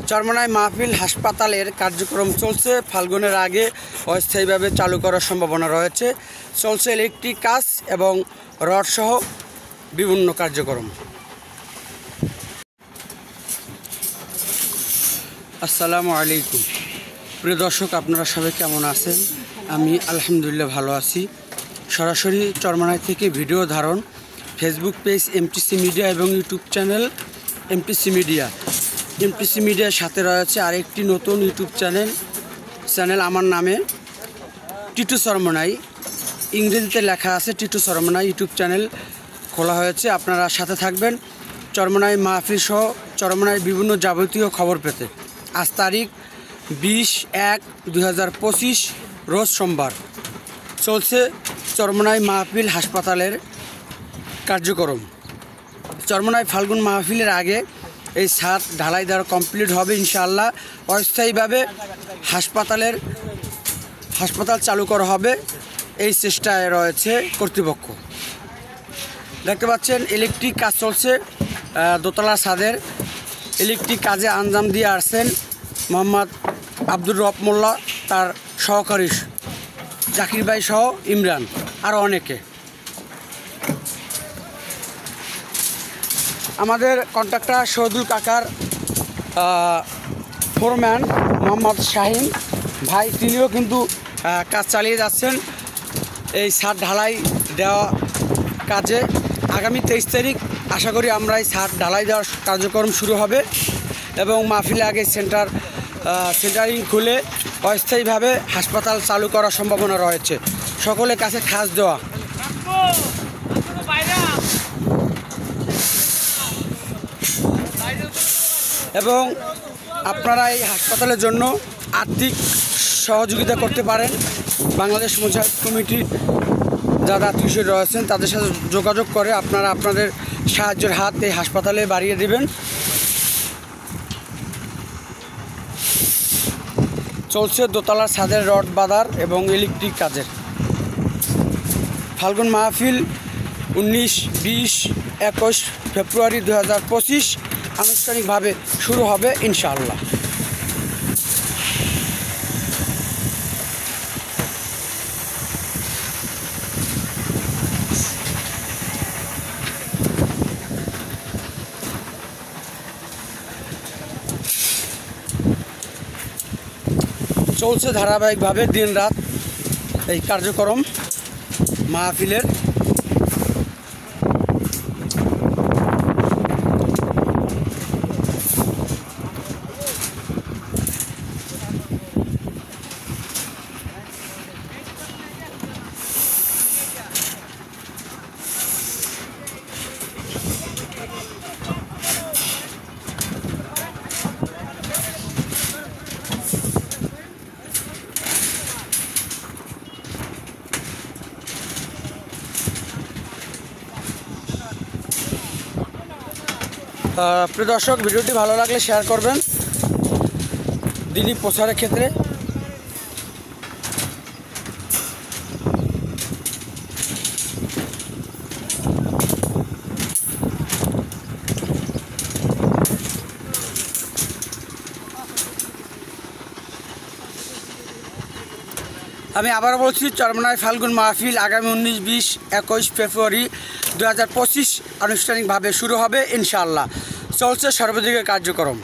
চরমোনাই মাহফিল হাসপাতালের কার্যক্রম চলছে। ফাল্গুনের আগে অস্থায়ীভাবে চালু করার সম্ভাবনা রয়েছে। চলছে ইলেকট্রিক কাজ এবং রড সহ বিভিন্ন কার্যক্রম। আসসালামু আলাইকুম প্রিয় দর্শক, আপনারা সবাই কেমন আছেন? আমি আলহামদুলিল্লাহ ভালো আছি। সরাসরি চরমোনাই থেকে ভিডিও ধারণ, ফেসবুক পেজ এমটিসি মিডিয়া এবং YouTube channel MTC media. MTC মিডিয়ার সাথে রয়েছে আরেকটি নতুন ইউটিউব চ্যানেল আমার নামে, টিটু চরমোনাই। ইংরেজিতে লেখা আছে টিটু চরমোনাই ইউটিউব চ্যানেল খোলা হয়েছে। আপনারা সাথে থাকবেন চরমোনাই মাহফিল সহ চরমোনাই বিভিন্ন যাবতীয় খবর পেতে। আজ তারিখ 20/1/2025 রোজ সোমবার। চলছে চরমোনাই মাহফিল হাসপাতালের কার্যক্রম। চরমোনাই ফাল্গুন মাহফিলের আগে এই ছাদ ঢালাই দেওয়া কমপ্লিট হবে ইনশাআল্লাহ। অস্থায়ীভাবে হাসপাতাল চালু করা হবে, এই চেষ্টায় রয়েছে কর্তৃপক্ষ। দেখতে পাচ্ছেন ইলেকট্রিক কাজ চলছে। দোতলা ছাদের ইলেকট্রিক কাজে আঞ্জাম দিয়ে আসছেন মোহাম্মদ আব্দুর রব মোল্লা, তার সহকারী জাকির ভাই সহ ইমরান, আরও অনেকে। আমাদের কন্ট্রাক্টর শহীদুল কাকার ফোরম্যান মোহাম্মদ শাহিন ভাই, তিনিও কিন্তু কাজ চালিয়ে যাচ্ছেন এই ছাদ ঢালাই দেওয়া কাজে। আগামী 23 তারিখ আশা করি আমরা এই ছাদ ঢালাই দেওয়ার কার্যক্রম শুরু হবে এবং মাহফিলে আগে সেন্টারিং খুলে অস্থায়ীভাবে হাসপাতাল চালু করার সম্ভাবনা রয়েছে। সকলের কাছে খাস দেওয়া। এবং আপনারা এই হাসপাতালের জন্য আর্থিক সহযোগিতা করতে পারেন। বাংলাদেশ মুজাহিদ কমিটির যারা আত্মীয় রয়েছেন তাদের সাথে যোগাযোগ করে আপনারা আপনাদের সাহায্যের হাত এই হাসপাতালে বাড়িয়ে দেবেন। চলছে দোতলার ছাদের রড বাঁধার এবং ইলেকট্রিক কাজের। ফাল্গুন মাহফিল 19-20-21 ফেব্রুয়ারি 2025 আনুষ্ঠানিকভাবে শুরু হবে ইনশাআল্লাহ। চলছে ধারাবাহিকভাবে দিনরাত এই কার্যক্রম মাহফিলের। প্রিয় দর্শক, ভিডিওটি ভালো লাগলে শেয়ার করবেন দিনই প্রচারের ক্ষেত্রে। আমি আবারও বলছি, চরমোনাই ফাল্গুন মাহফিল আগামী 19-20-21 ফেব্রুয়ারি 2025 আনুষ্ঠানিকভাবে শুরু হবে ইনশাআল্লাহ। চলছে সর্বদিকের কার্যক্রম।